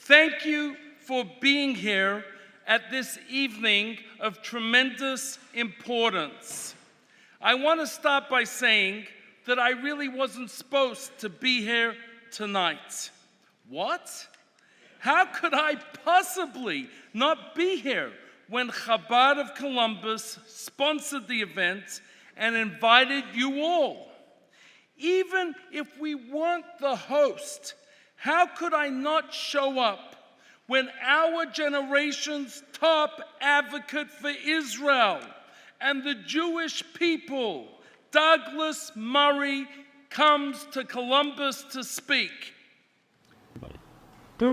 Thank you for being here at this evening of tremendous importance. I want to start by saying that I really wasn't supposed to be here tonight. What? How could I possibly not be here when Chabad of Columbus sponsored the event and invited you all? Even if we weren't the host, how could I not show up when our generation's top advocate for Israel and the Jewish people, Douglas Murray, comes to Columbus to speak? Your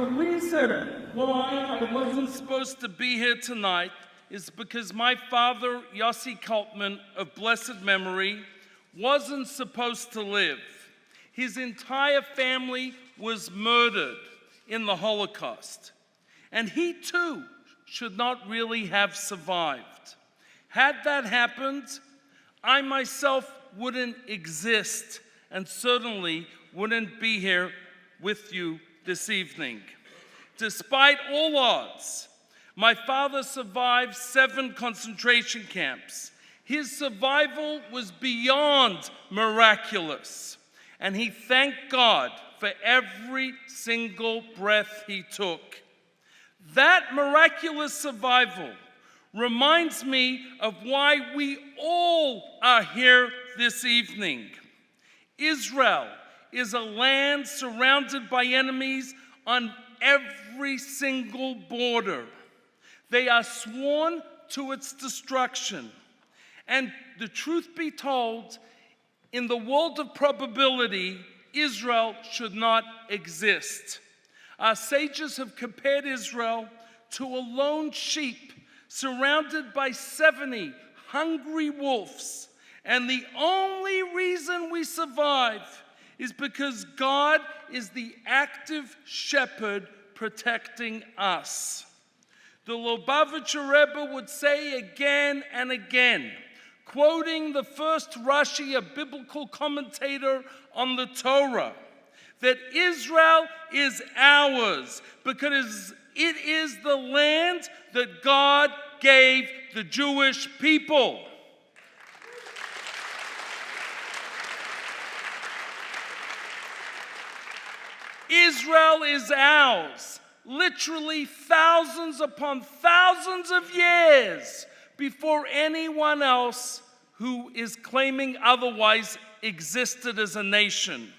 reason why I wasn't supposed to be here tonight is because my father, Yossi Kaltman, of blessed memory, wasn't supposed to live. His entire family was murdered in the Holocaust, and he too should not really have survived. Had that happened, I myself wouldn't exist and certainly wouldn't be here with you this evening. Despite all odds, my father survived 7 concentration camps. His survival was beyond miraculous, and he thanked God for every single breath he took. That miraculous survival reminds me of why we all are here this evening. Israel is a land surrounded by enemies on every single border. They are sworn to its destruction. And the truth be told, in the world of probability, Israel should not exist. Our sages have compared Israel to a lone sheep surrounded by 70 hungry wolves. And the only reason we survive is because God is the active shepherd protecting us. The Lubavitcher Rebbe would say again and again, quoting the first Rashi, a biblical commentator on the Torah, that Israel is ours because it is the land that God gave the Jewish people. Israel is ours, literally thousands upon thousands of years before anyone else who is claiming otherwise existed as a nation.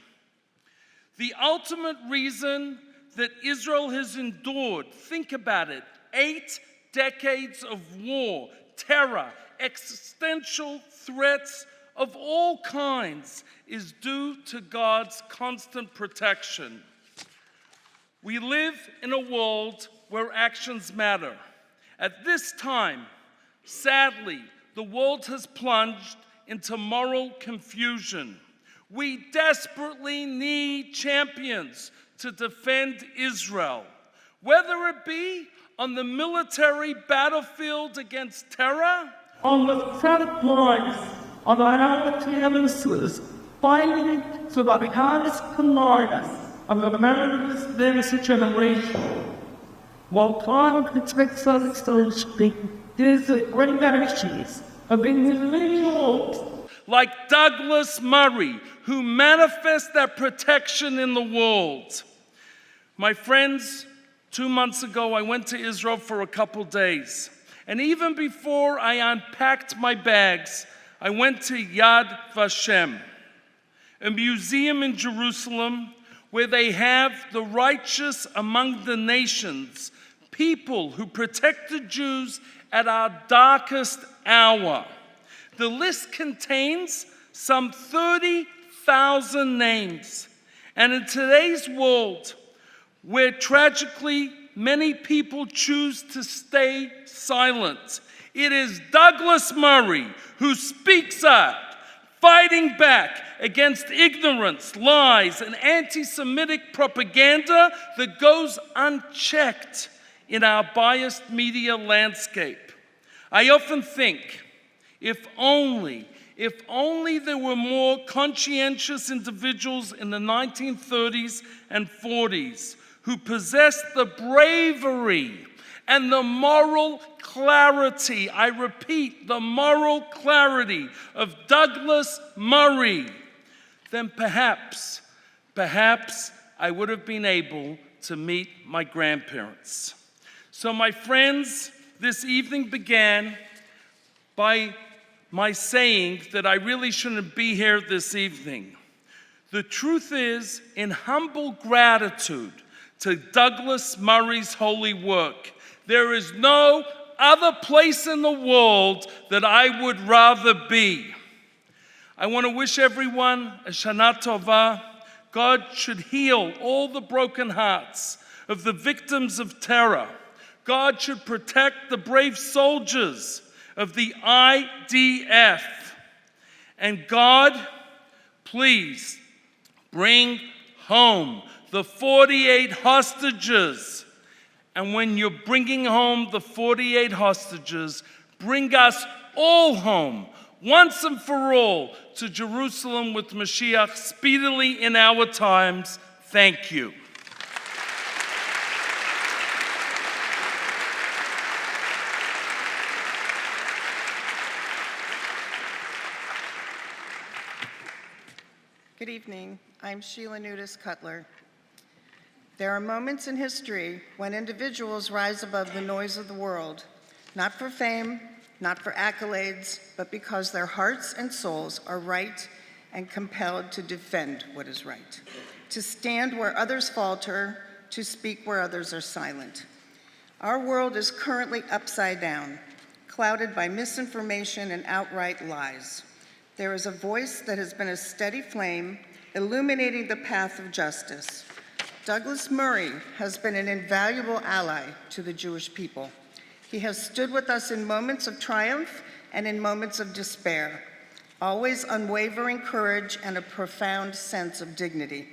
The ultimate reason that Israel has endured, think about it, 8 decades of war, terror, existential threats of all kinds, is due to God's constant protection. We live in a world where actions matter. At this time, sadly, the world has plunged into moral confusion. We desperately need champions to defend Israel, whether it be on the military battlefield against terror, on the front lines of our campuses, fighting for the hardest commanders of America's next generation. While God protects us so speak, there's a great Democracies of individuals like Douglas Murray, who manifest that protection in the world. My friends, 2 months ago, I went to Israel for a couple days. And even before I unpacked my bags, I went to Yad Vashem, a museum in Jerusalem where they have the righteous among the nations, people who protected Jews at our darkest hour. The list contains some 30,000 names. And in today's world, where tragically many people choose to stay silent, it is Douglas Murray who speaks up, fighting back against ignorance, lies, and anti-Semitic propaganda that goes unchecked in our biased media landscape. I often think, if only If only there were more conscientious individuals in the 1930s and 40s who possessed the bravery and the moral clarity, I repeat, the moral clarity of Douglas Murray, then perhaps I would have been able to meet my grandparents. So my friends, this evening began by my saying that I really shouldn't be here this evening. The truth is, in humble gratitude to Douglas Murray's holy work, there is no other place in the world that I would rather be. I want to wish everyone a Shana Tova. God should heal all the broken hearts of the victims of terror. God should protect the brave soldiers of the IDF. And God, please bring home the 48 hostages. And when you're bringing home the 48 hostages, bring us all home, once and for all, to Jerusalem with Mashiach speedily in our times. Thank you. Good evening. I'm Sheila Nudis Cutler. There are moments in history when individuals rise above the noise of the world, not for fame, not for accolades, but because their hearts and souls are right and compelled to defend what is right, to stand where others falter, to speak where others are silent. Our world is currently upside down, clouded by misinformation and outright lies. There is a voice that has been a steady flame, illuminating the path of justice. Douglas Murray has been an invaluable ally to the Jewish people. He has stood with us in moments of triumph and in moments of despair, always unwavering courage and a profound sense of dignity.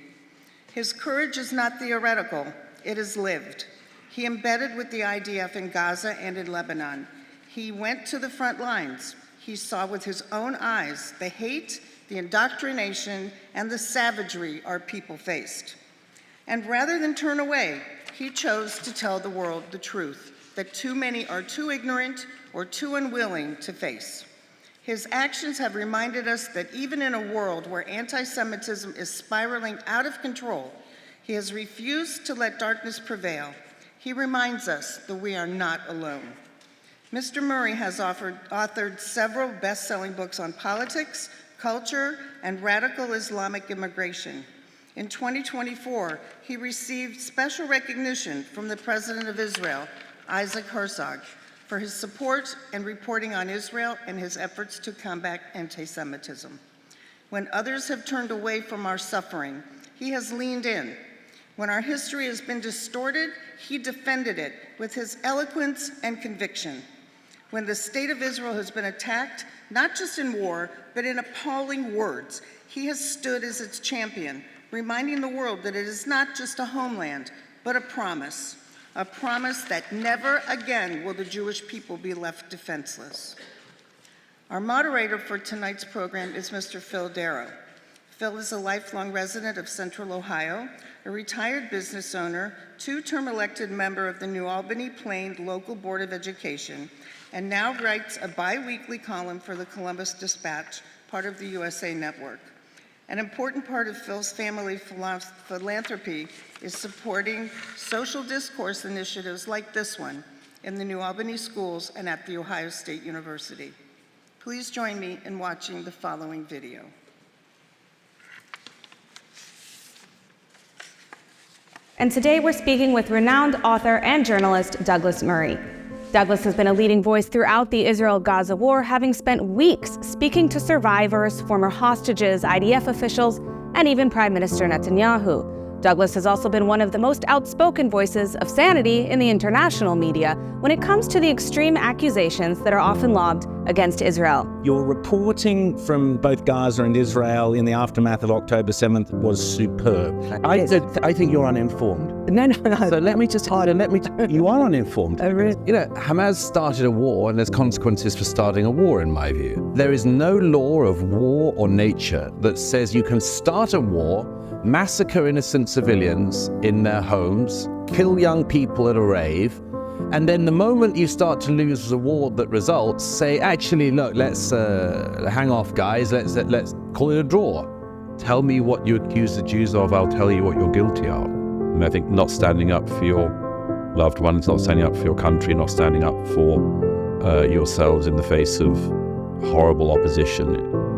His courage is not theoretical, it is lived. He embedded with the IDF in Gaza and in Lebanon. He went to the front lines. He saw with his own eyes the hate, the indoctrination, and the savagery our people faced. And rather than turn away, he chose to tell the world the truth that too many are too ignorant or too unwilling to face. His actions have reminded us that even in a world where anti-Semitism is spiraling out of control, he has refused to let darkness prevail. He reminds us that we are not alone. Mr. Murray has authored several best-selling books on politics, culture, and radical Islamic immigration. In 2024, he received special recognition from the President of Israel, Isaac Herzog, for his support and reporting on Israel and his efforts to combat anti-Semitism. When others have turned away from our suffering, he has leaned in. When our history has been distorted, he defended it with his eloquence and conviction. When the state of Israel has been attacked, not just in war, but in appalling words, he has stood as its champion, reminding the world that it is not just a homeland, but a promise that never again will the Jewish people be left defenseless. Our moderator for tonight's program is Mr. Phil Derrow. Phil is a lifelong resident of Central Ohio, a retired business owner, two-term elected member of the New Albany-Plain Local Board of Education, and now writes a bi-weekly column for the Columbus Dispatch, part of the USA Network. An important part of Phil's family philanthropy is supporting social discourse initiatives like this one in the New Albany schools and at The Ohio State University. Please join me in watching the following video. And today we're speaking with renowned author and journalist Douglas Murray. Douglas has been a leading voice throughout the Israel-Gaza war, having spent weeks speaking to survivors, former hostages, IDF officials, and even Prime Minister Netanyahu. Douglas has also been one of the most outspoken voices of sanity in the international media when it comes to the extreme accusations that are often lobbed against Israel. Your reporting from both Gaza and Israel in the aftermath of October 7th was superb. I think you're uninformed. No. So let me You are uninformed. You know, Hamas started a war, and there's consequences for starting a war, in my view. There is no law of war or nature that says you can start a war, massacre innocent civilians in their homes, kill young people at a rave, and then the moment you start to lose the war that results, say, actually, look, let's hang off, guys, let's call it a draw. Tell me what you accuse the Jews of, I'll tell you what you're guilty of. And I think not standing up for your loved ones, not standing up for your country, not standing up for yourselves in the face of horrible opposition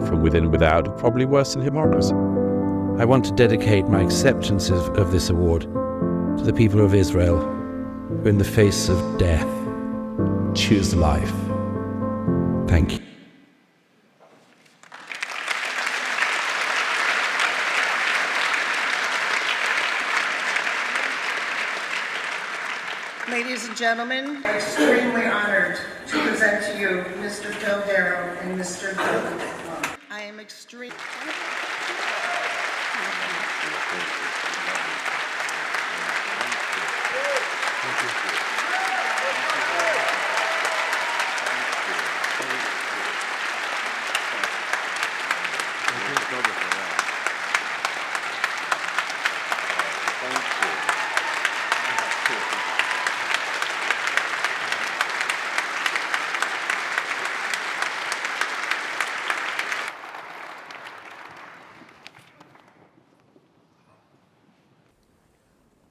from within and without, are probably worse than hypocrisy. I want to dedicate my acceptance of this award to the people of Israel, who in the face of death choose life. Thank you. Ladies and gentlemen, I'm extremely honored to present to you Mr. Phil Derrow and Mr. Douglas. I am extremely...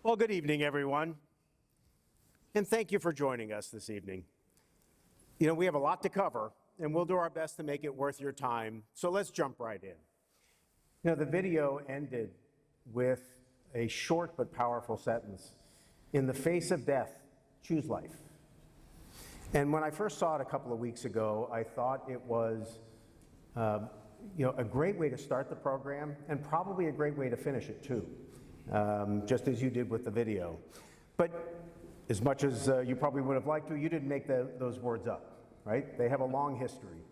Well, good evening, everyone, and thank you for joining us this evening. You know, we have a lot to cover, and we'll do our best to make it worth your time, so let's jump right in. You know, the video ended with a short but powerful sentence, "In the face of death, choose life." And when I first saw it a couple of weeks ago, I thought it was a great way to start the program, and probably a great way to finish it, too. Just as you did with the video. But as much as you probably would have liked to, you didn't make those words up, right? They have a long history.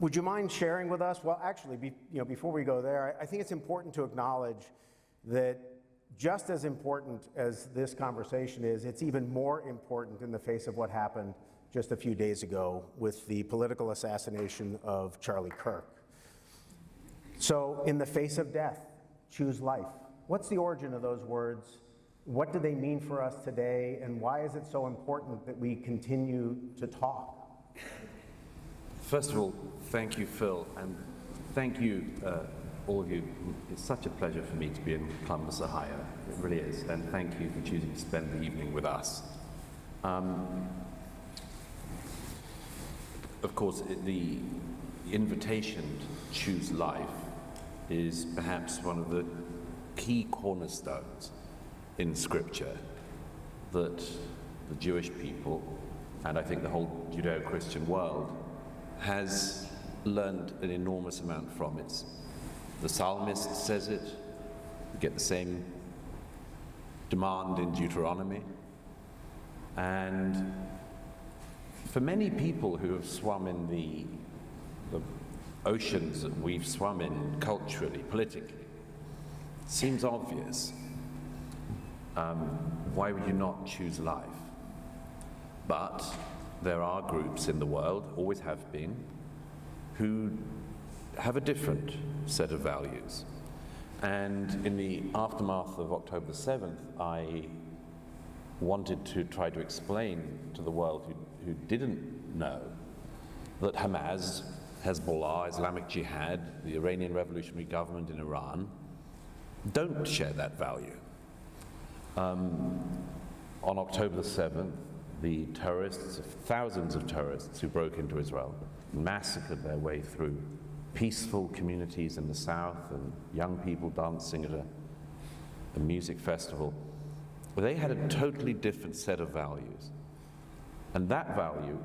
Would you mind sharing with us? Well, actually, before we go there, I think it's important to acknowledge that just as important as this conversation is, it's even more important in the face of what happened just a few days ago with the political assassination of Charlie Kirk. So, in the face of death, choose life. What's the origin of those words? What do they mean for us today? And why is it so important that we continue to talk? First of all, thank you, Phil, and thank you, all of you. It's such a pleasure for me to be in Columbus, Ohio. It really is. And thank you for choosing to spend the evening with us. Of course, the invitation to choose life is perhaps one of the key cornerstones in Scripture that the Jewish people, and I think the whole Judeo-Christian world, has learned an enormous amount from. The psalmist says it, we get the same demand in Deuteronomy, and for many people who have swum in the oceans that we've swum in culturally, politically, it seems obvious. Why would you not choose life? But there are groups in the world, always have been, who have a different set of values. And in the aftermath of October 7th, I wanted to try to explain to the world who didn't know that Hamas, Hezbollah, Islamic Jihad, the Iranian Revolutionary Government in Iran, don't share that value. On October 7th, the terrorists, thousands of terrorists who broke into Israel, massacred their way through peaceful communities in the south and young people dancing at a music festival. They had a totally different set of values. And that value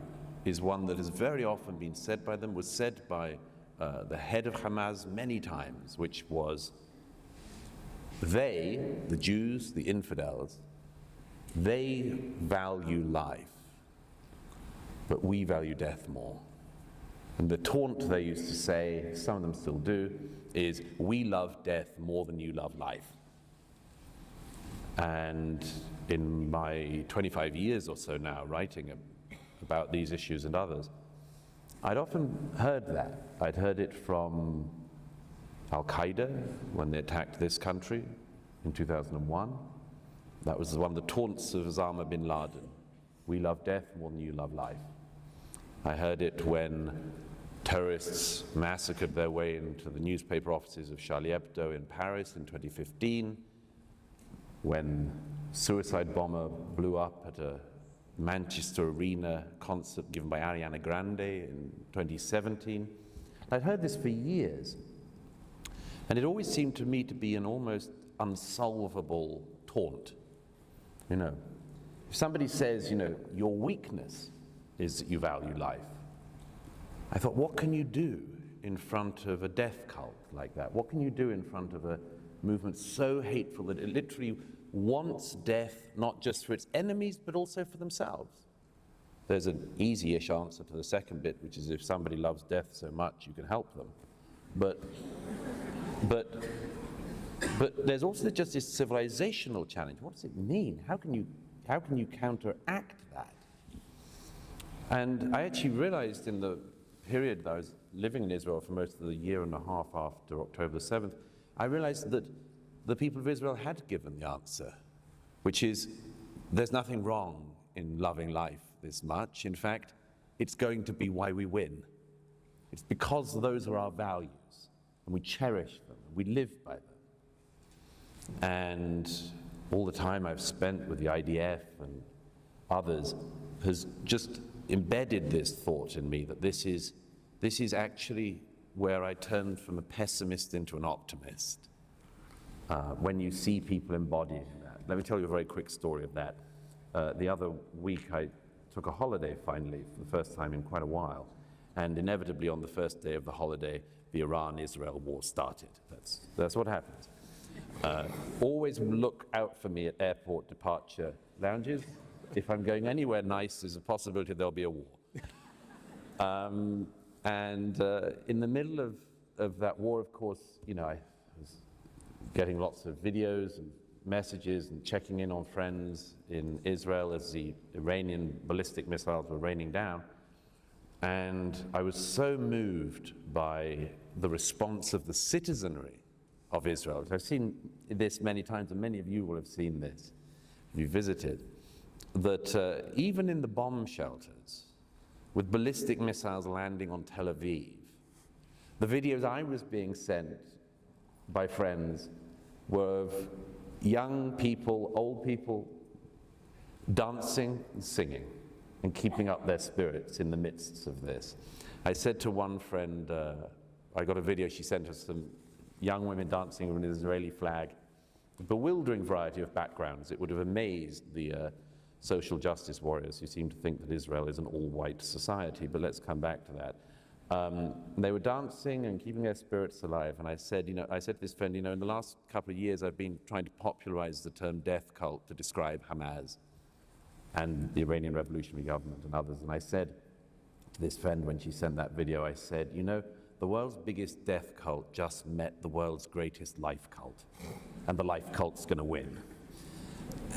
is one that has very often been said by them, was said by the head of Hamas many times, which was, they, the Jews, the infidels, they value life. but we value death more. And the taunt they used to say, some of them still do, is we love death more than you love life. And in my 25 years or so now writing about these issues and others, I'd often heard that. I'd heard it from Al-Qaeda when they attacked this country in 2001. That was one of the taunts of Osama bin Laden. We love death more than you love life. I heard it when terrorists massacred their way into the newspaper offices of Charlie Hebdo in Paris in 2015, when suicide bomber blew up at a Manchester Arena concert given by Ariana Grande in 2017. I'd heard this for years, and it always seemed to me to be an almost unsolvable taunt. You know, if somebody says, you know, your weakness is that you value life, I thought, what can you do in front of a death cult like that? What can you do in front of a movement so hateful that it literally wants death not just for its enemies but also for themselves? There's an easy-ish answer to the second bit, which is if somebody loves death so much you can help them. But there's also just this civilizational challenge. What does it mean? How can you counteract that? And I actually realized in the period that I was living in Israel for most of the year and a half after October 7th, I realized that the people of Israel had given the answer, which is there's nothing wrong in loving life this much. In fact, it's going to be why we win. It's because those are our values, and we cherish them, and we live by them. And all the time I've spent with the IDF and others has just embedded this thought in me that this is actually where I turned from a pessimist into an optimist. When you see people embodying that. Let me tell you a very quick story of that. The other week I took a holiday finally for the first time in quite a while, and inevitably on the first day of the holiday the Iran-Israel war started. That's what happens. Always look out for me at airport departure lounges. If I'm going anywhere nice, there's a possibility there'll be a war. In the middle of that war, of course, you know, I was getting lots of videos and messages and checking in on friends in Israel as the Iranian ballistic missiles were raining down. And I was so moved by the response of the citizenry of Israel. I've seen this many times, and many of you will have seen this if you visited, that even in the bomb shelters, with ballistic missiles landing on Tel Aviv, the videos I was being sent by friends were of young people, old people, dancing and singing and keeping up their spirits in the midst of this. I said to one friend, I got a video, she sent us some young women dancing with an Israeli flag, a bewildering variety of backgrounds. It would have amazed the social justice warriors who seem to think that Israel is an all-white society, but let's come back to that. They were dancing and keeping their spirits alive, and I said to this friend, in the last couple of years I've been trying to popularize the term death cult to describe Hamas and the Iranian Revolutionary Government and others, and I said to this friend when she sent that video, I said, the world's biggest death cult just met the world's greatest life cult, and the life cult's going to win.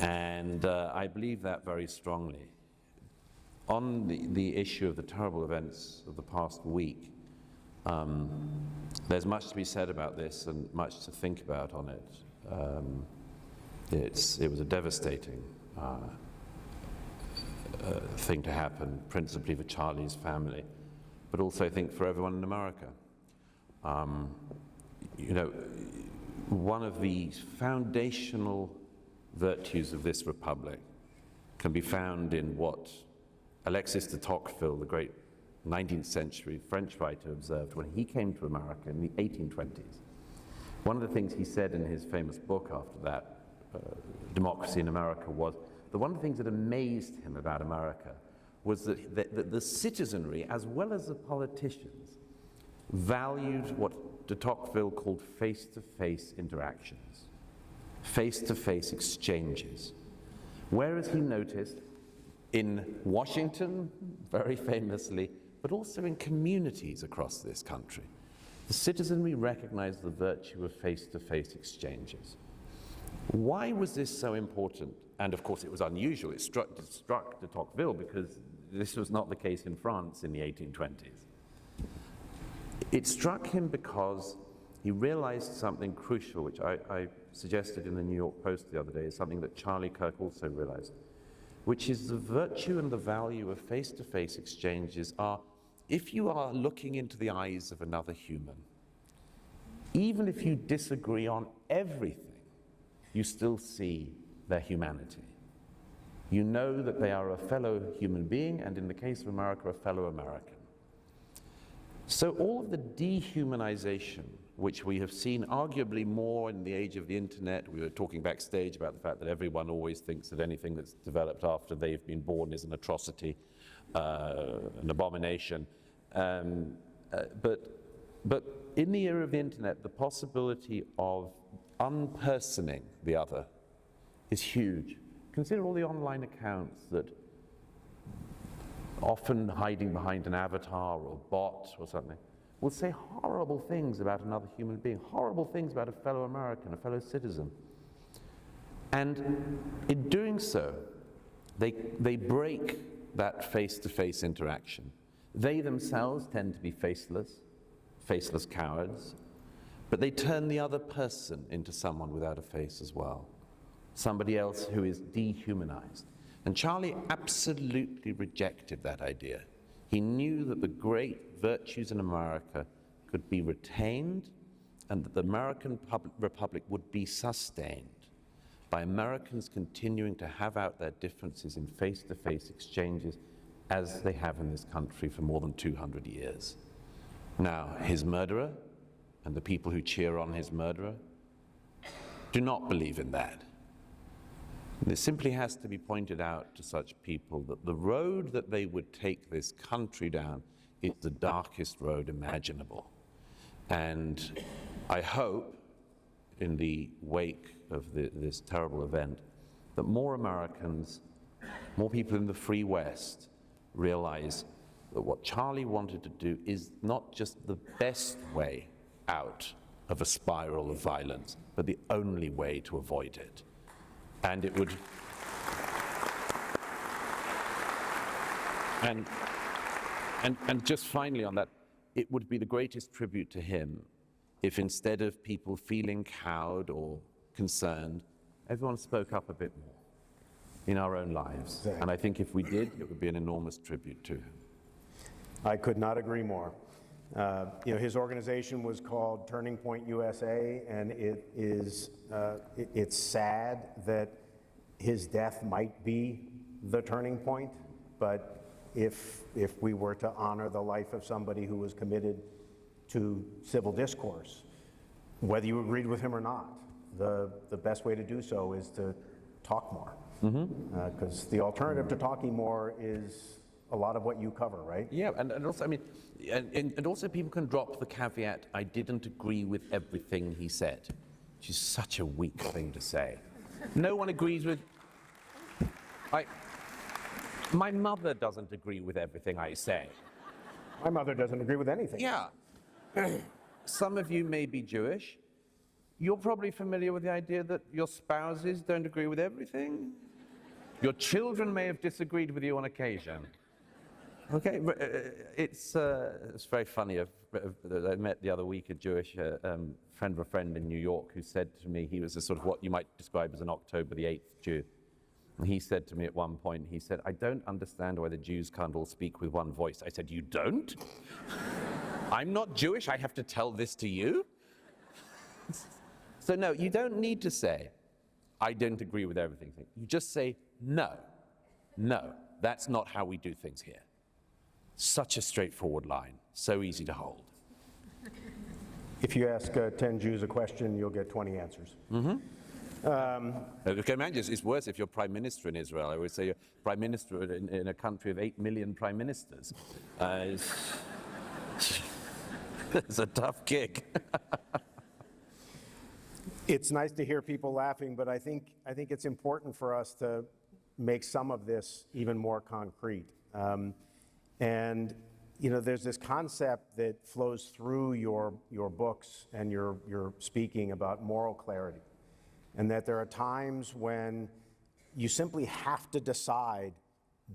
And I believe that very strongly. On the issue of the terrible events of the past week, there's much to be said about this and much to think about on it. It was a devastating thing to happen, principally for Charlie's family, but also I think for everyone in America. One of the foundational virtues of this republic can be found in what Alexis de Tocqueville, the great 19th century French writer, observed when he came to America in the 1820s. One of the things he said in his famous book after that, Democracy in America, was that one of the things that amazed him about America was that the citizenry, as well as the politicians, valued what de Tocqueville called face-to-face interactions, face-to-face exchanges. Whereas he noticed in Washington, very famously, but also in communities across this country. The citizenry recognized the virtue of face-to-face exchanges. Why was this so important? And of course it was unusual. It struck de Tocqueville because this was not the case in France in the 1820s. It struck him because he realized something crucial, which I suggested in the New York Post the other day, is something that Charlie Kirk also realized, which is the virtue and the value of face-to-face exchanges are, if you are looking into the eyes of another human, even if you disagree on everything, you still see their humanity. You know that they are a fellow human being, and in the case of America, a fellow American. So all of the dehumanization, which we have seen arguably more in the age of the internet, we were talking backstage about the fact that everyone always thinks that anything that's developed after they've been born is an atrocity, an abomination. But in the era of the internet, the possibility of unpersoning the other is huge. Consider all the online accounts that, often hiding behind an avatar or a bot or something, will say horrible things about another human being, horrible things about a fellow American, a fellow citizen. And in doing so, they break that face-to-face interaction. They themselves tend to be faceless cowards, but they turn the other person into someone without a face as well, somebody else who is dehumanized. And Charlie absolutely rejected that idea. He knew that the great virtues in America could be retained and that the American Republic would be sustained by Americans continuing to have out their differences in face-to-face exchanges as they have in this country for more than 200 years. Now, his murderer and the people who cheer on his murderer do not believe in that. And it simply has to be pointed out to such people that the road that they would take this country down is the darkest road imaginable. And I hope, in the wake of this terrible event, that more Americans, more people in the free West, realize that what Charlie wanted to do is not just the best way out of a spiral of violence, but the only way to avoid it. And it would, and just finally on that, it would be the greatest tribute to him if instead of people feeling cowed or concerned, everyone spoke up a bit more in our own lives. Exactly. And I think if we did, it would be an enormous tribute to him. I could not agree more. His organization was called Turning Point USA, and it's sad that his death might be the turning point, but if we were to honor the life of somebody who was committed to civil discourse, whether you agreed with him or not, the best way to do so is to talk more. Because the alternative to talking more is a lot of what you cover, right? Yeah, and also, I mean, and also people can drop the caveat, I didn't agree with everything he said, which is such a weak thing to say. No one agrees with, my mother doesn't agree with everything I say. My mother doesn't agree with anything. Yeah. Some of you may be Jewish. You're probably familiar with the idea that your spouses don't agree with everything. Your children may have disagreed with you on occasion. Okay, it's very funny. I met the other week a Jewish friend of a friend in New York who said to me, he was a sort of what you might describe as an October the 8th Jew. And he said to me at one point, he said, I don't understand why the Jews can't all speak with one voice. I said, you don't? I'm not Jewish, I have to tell this to you? So no, you don't need to say, I don't agree with everything. You just say, no, that's not how we do things here. Such a straightforward line, so easy to hold. If you ask 10 Jews a question, you'll get 20 answers. Okay, man, it's worse if you're prime minister in Israel. I always say you're prime minister in a country of 8 million prime ministers. It's a tough gig. It's nice to hear people laughing, but I think it's important for us to make some of this even more concrete. And you know, there's this concept that flows through your books and your speaking about moral clarity, and that there are times when you simply have to decide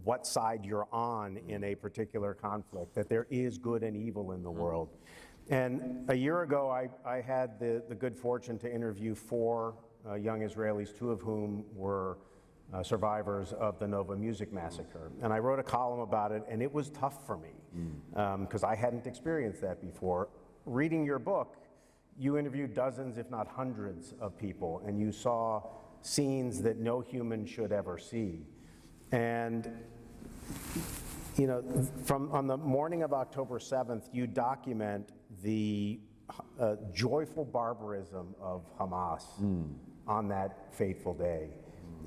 what side you're on in a particular conflict, that there is good and evil in the world. And a year ago, I had the good fortune to interview 4 young Israelis, 2 of whom were survivors of the Nova Music Massacre. And I wrote a column about it, and it was tough for me because I hadn't experienced that before. Reading your book, you interviewed dozens, if not hundreds, of people, and you saw scenes that no human should ever see. And you know, on the morning of October 7th, you document the joyful barbarism of Hamas on that fateful day.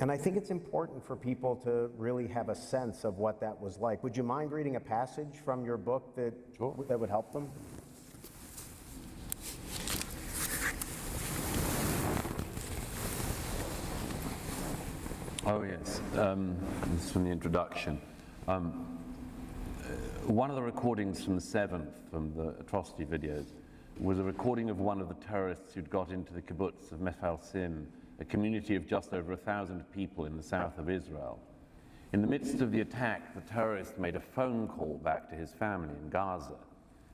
And I think it's important for people to really have a sense of what that was like. Would you mind reading a passage from your book that would help them? Oh, yes. This is from the introduction. One of the recordings from the 7th, from the atrocity videos, was a recording of one of the terrorists who'd got into the kibbutz of Mefal Sim, a community of just over 1,000 people in the south of Israel. In the midst of the attack, the terrorist made a phone call back to his family in Gaza.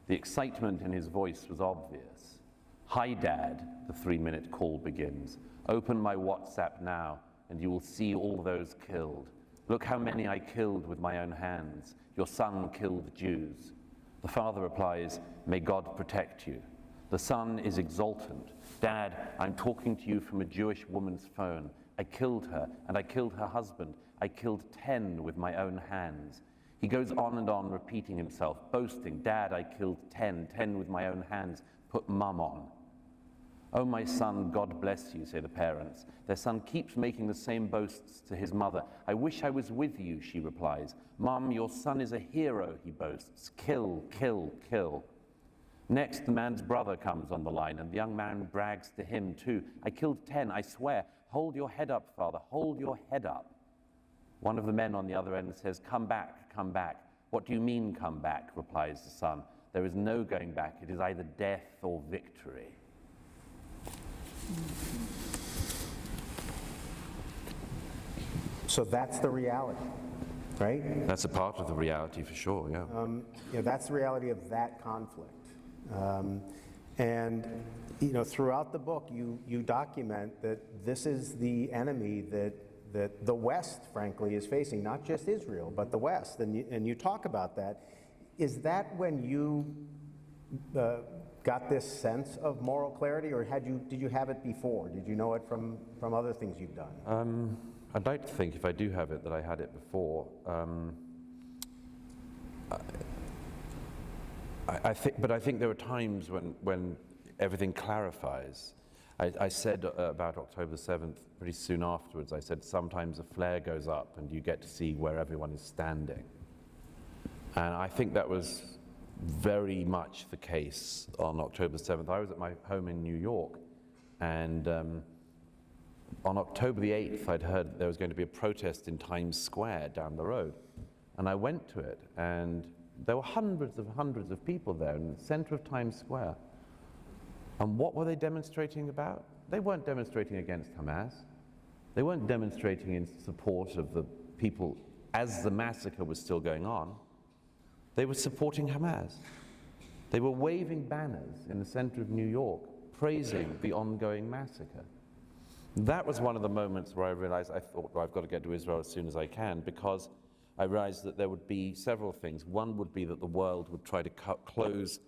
The excitement in his voice was obvious. "Hi, Dad," the 3-minute call begins. "Open my WhatsApp now, and you will see all those killed. Look how many I killed with my own hands. Your son killed Jews." The father replies, "May God protect you." The son is exultant. "Dad, I'm talking to you from a Jewish woman's phone. I killed her, and I killed her husband. I killed 10 with my own hands." He goes on and on, repeating himself, boasting, "Dad, I killed 10 with my own hands. Put Mum on." "Oh, my son, God bless you," say the parents. Their son keeps making the same boasts to his mother. "I wish I was with you," she replies. "Mum, your son is a hero," he boasts. "Kill, kill, kill." Next, the man's brother comes on the line, and the young man brags to him too. "I killed 10, I swear. Hold your head up, father, hold your head up." One of the men on the other end says, "Come back, come back." "What do you mean, come back?" replies the son. "There is no going back. It is either death or victory." So that's the reality, right? That's a part of the reality for sure, yeah. You know, that's the reality of that conflict. And you know, throughout the book, you document that this is the enemy that the West, frankly, is facing, not just Israel, but the West. And you talk about that. Is that when you got this sense of moral clarity, or did you have it before? Did you know it from other things you've done? I'd like to think, if I do have it, that I had it before. But I think there are times when everything clarifies. I said about October 7th, pretty soon afterwards, I said sometimes a flare goes up and you get to see where everyone is standing. And I think that was very much the case on October 7th. I was at my home in New York, and on October the 8th, I'd heard there was going to be a protest in Times Square down the road. And I went to it, and there were hundreds of people there in the center of Times Square. And what were they demonstrating about? They weren't demonstrating against Hamas. They weren't demonstrating in support of the people as the massacre was still going on. They were supporting Hamas. They were waving banners in the center of New York, praising the ongoing massacre. That was one of the moments where I realized, I thought, well, I've got to get to Israel as soon as I can, because I realized that there would be several things. One would be that the world would try to close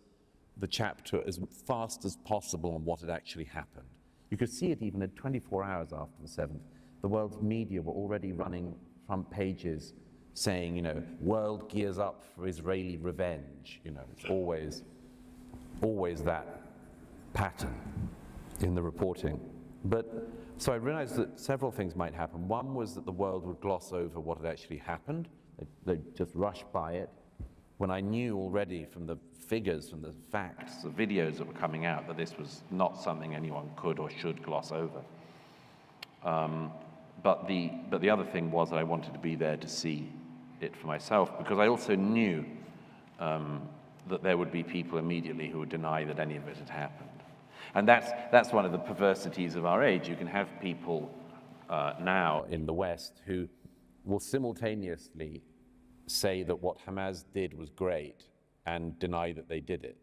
the chapter as fast as possible on what had actually happened. You could see it even at 24 hours after the 7th. The world's media were already running front pages saying, you know, world gears up for Israeli revenge. You know, it's always that pattern in the reporting. But so I realized that several things might happen. One was that the world would gloss over what had actually happened. They'd just rush by it. When I knew already from the figures, from the facts, the videos that were coming out, that this was not something anyone could or should gloss over. But the other thing was that I wanted to be there to see it for myself, because I also knew that there would be people immediately who would deny that any of it had happened. And that's one of the perversities of our age. You can have people now in the West who will simultaneously say that what Hamas did was great and deny that they did it.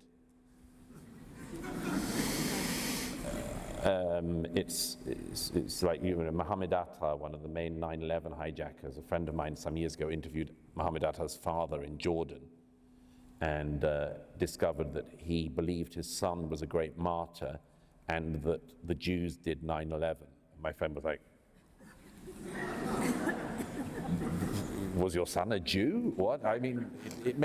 It's like, Mohammed Atta, one of the main 9/11 hijackers. A friend of mine some years ago interviewed Mohammed Atta's father in Jordan and discovered that he believed his son was a great martyr and that the Jews did 9/11. My friend was like, was your son a Jew? What? I mean, it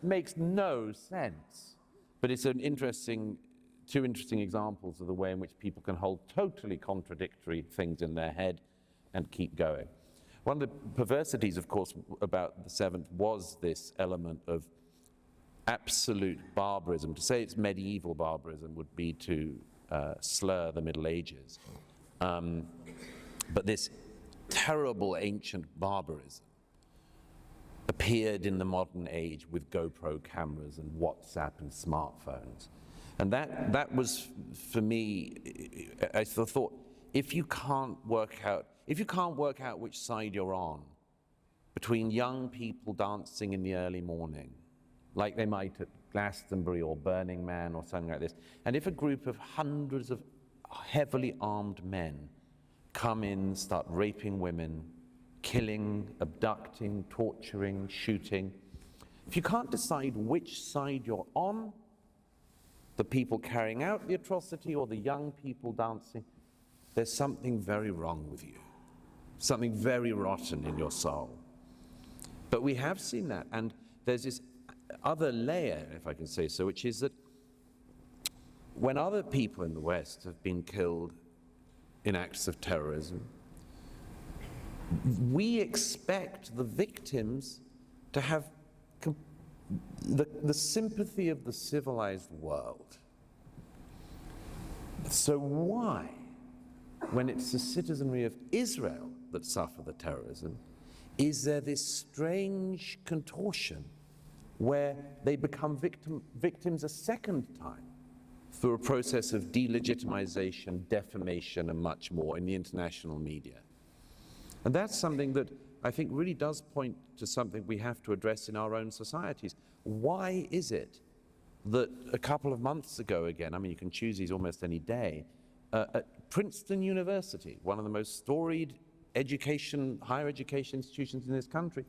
makes no sense. But it's two interesting examples of the way in which people can hold totally contradictory things in their head and keep going. One of the perversities, of course, about the 7th was this element of absolute barbarism. To say it's medieval barbarism would be to slur the Middle Ages. But this terrible ancient barbarism appeared in the modern age with GoPro cameras and WhatsApp and smartphones. And that was, for me, I thought, if you can't work out which side you're on, between young people dancing in the early morning, like they might at Glastonbury or Burning Man or something like this, and if a group of hundreds of heavily armed men come in, start raping women, killing, abducting, torturing, shooting, if you can't decide which side you're on, the people carrying out the atrocity or the young people dancing, there's something very wrong with you, something very rotten in your soul. But we have seen that, and there's this other layer, if I can say so, which is that when other people in the West have been killed in acts of terrorism, we expect the victims to have the sympathy of the civilized world. So why, when it's the citizenry of Israel that suffer the terrorism, is there this strange contortion where they become victims a second time through a process of delegitimization, defamation, and much more in the international media? And that's something that I think really does point to something we have to address in our own societies. Why is it that a couple of months ago, again, I mean, you can choose these almost any day, at Princeton University, one of the most storied higher education institutions in this country,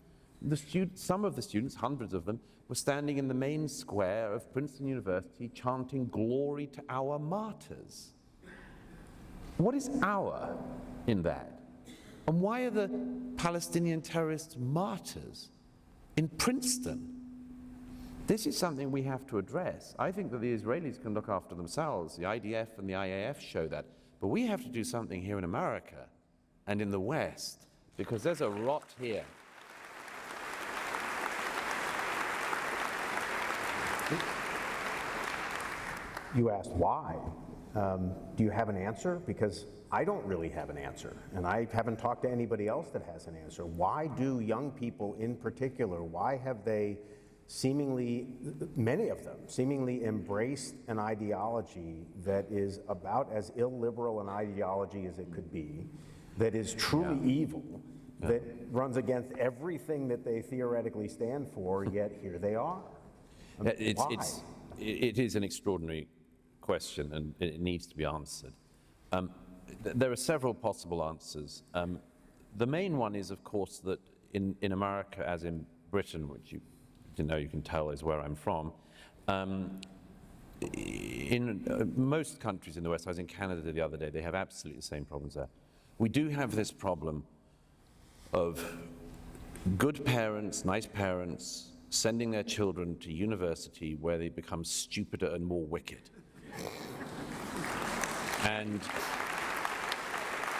some of the students, hundreds of them, were standing in the main square of Princeton University chanting "Glory to our martyrs." What is "our" in that? And why are the Palestinian terrorists martyrs in Princeton? This is something we have to address. I think that the Israelis can look after themselves. The IDF and the IAF show that. But we have to do something here in America and in the West, because there's a rot here. You asked why. Do you have an answer? Because I don't really have an answer, and I haven't talked to anybody else that has an answer. Why do young people in particular, why have they many of them, seemingly embraced an ideology that is about as illiberal an ideology as it could be, that is truly evil, that runs against everything that they theoretically stand for, yet here they are? I mean, why? It is an extraordinary question, and it needs to be answered. There are several possible answers. The main one is, of course, that in America, as in Britain, which you can tell is where I'm from, in most countries in the West, I was in Canada the other day, they have absolutely the same problems there. We do have this problem of good parents, nice parents, sending their children to university where they become stupider and more wicked.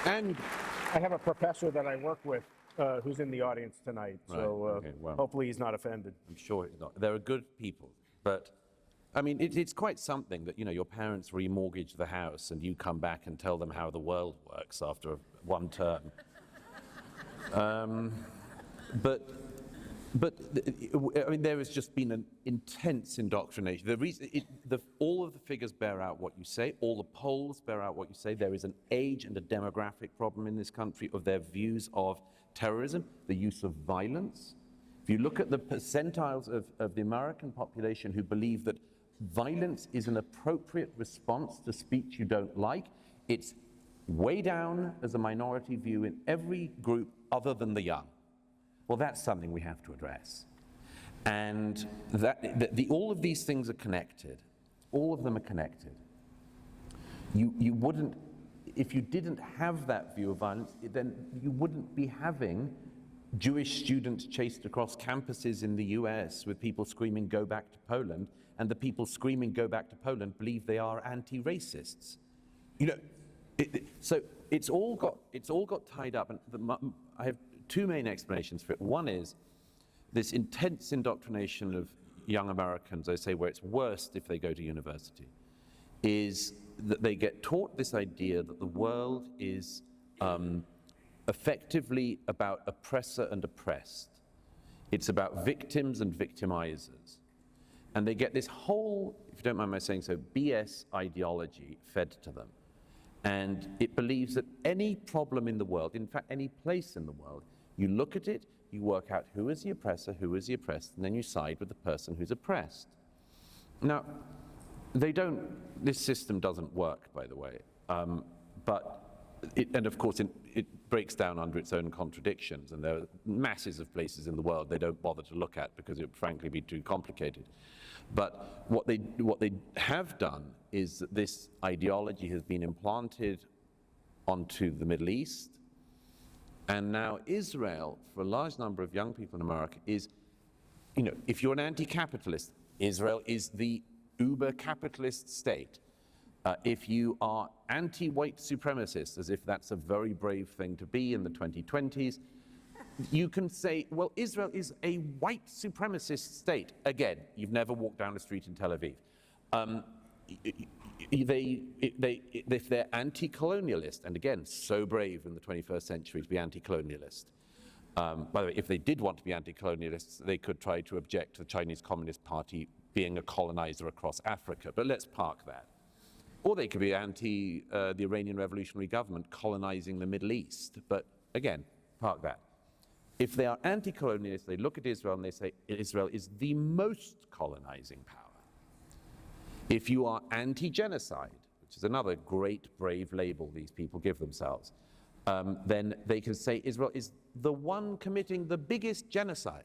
And I have a professor that I work with who's in the audience tonight, so hopefully he's not offended. I'm sure he's not. There are good people, but I mean, it's quite something that, your parents remortgage the house and you come back and tell them how the world works after one term. But I mean, there has just been an intense indoctrination. The reason, all of the figures bear out what you say. All the polls bear out what you say. There is an age and a demographic problem in this country of their views of terrorism, the use of violence. If you look at the percentiles of the American population who believe that violence is an appropriate response to speech you don't like, it's way down as a minority view in every group other than the young. Well, that's something we have to address. And all of these things are connected. All of them are connected. You wouldn't, if you didn't have that view of violence, then you wouldn't be having Jewish students chased across campuses in the US with people screaming, "Go back to Poland," and the people screaming, "Go back to Poland," believe they are anti-racists. You know, so it's all got tied up, and I have two main explanations for it. One is this intense indoctrination of young Americans, I say, where it's worst if they go to university, is that they get taught this idea that the world is effectively about oppressor and oppressed. It's about victims and victimizers. And they get this whole, if you don't mind my saying so, BS ideology fed to them. And it believes that any problem in the world, in fact, any place in the world, you look at it, you work out who is the oppressor, who is the oppressed, and then you side with the person who's oppressed. Now, this system doesn't work, by the way, and of course it breaks down under its own contradictions, and there are masses of places in the world they don't bother to look at because it would frankly be too complicated. But what they have done is that this ideology has been implanted onto the Middle East, and now Israel, for a large number of young people in America, is, you know, if you're an anti-capitalist, Israel is the uber-capitalist state. If you are anti-white supremacist, as if that's a very brave thing to be in the 2020s, you can say, well, Israel is a white supremacist state. Again, you've never walked down the street in Tel Aviv. If they're anti-colonialist, and again, so brave in the 21st century to be anti-colonialist. By the way, if they did want to be anti-colonialists, they could try to object to the Chinese Communist Party being a colonizer across Africa, but let's park that. Or they could be anti the Iranian revolutionary government colonizing the Middle East, but again, park that. If they are anti-colonialists, they look at Israel and they say Israel is the most colonizing power. If you are anti-genocide, which is another great, brave label these people give themselves, then they can say Israel is the one committing the biggest genocide.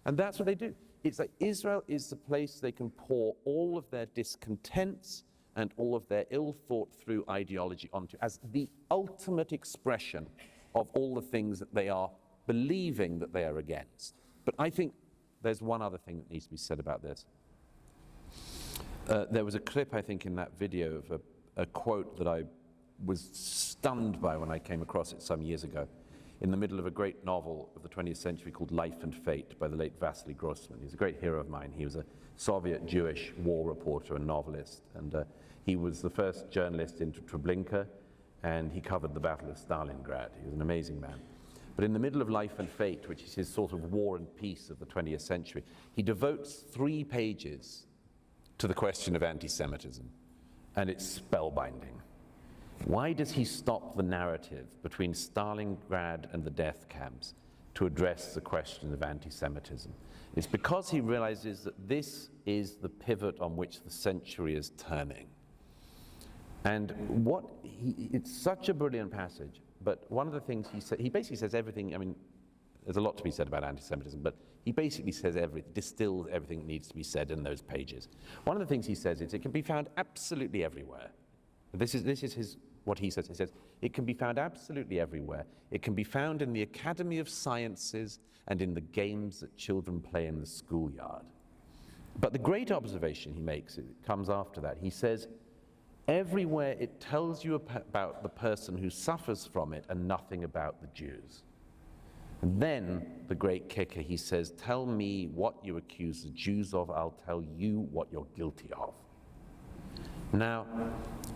And that's what they do. It's like Israel is the place they can pour all of their discontents and all of their ill-thought-through ideology onto as the ultimate expression of all the things that they are believing that they are against. But I think there's one other thing that needs to be said about this. There was a clip, I think, in that video of a quote that I was stunned by when I came across it some years ago, in the middle of a great novel of the 20th century called Life and Fate by the late Vasily Grossman. He's a great hero of mine. He was a Soviet Jewish war reporter and novelist, and he was the first journalist into Treblinka, and he covered the Battle of Stalingrad. He was an amazing man. But in the middle of Life and Fate, which is his sort of war and peace of the 20th century, he devotes 3 pages to the question of anti-Semitism, and it's spellbinding. Why does he stop the narrative between Stalingrad and the death camps to address the question of anti-Semitism? It's because he realizes that this is the pivot on which the century is turning. And it's such a brilliant passage, but one of the things he said, he basically says everything. I mean, there's a lot to be said about anti-Semitism, but he basically says distills everything that needs to be said in those pages. One of the things he says is it can be found absolutely everywhere. This is what he says. He says, it can be found absolutely everywhere. It can be found in the Academy of Sciences and in the games that children play in the schoolyard. But the great observation he makes, it comes after that. He says, everywhere it tells you about the person who suffers from it and nothing about the Jews. And then, the great kicker, he says, tell me what you accuse the Jews of, I'll tell you what you're guilty of. Now,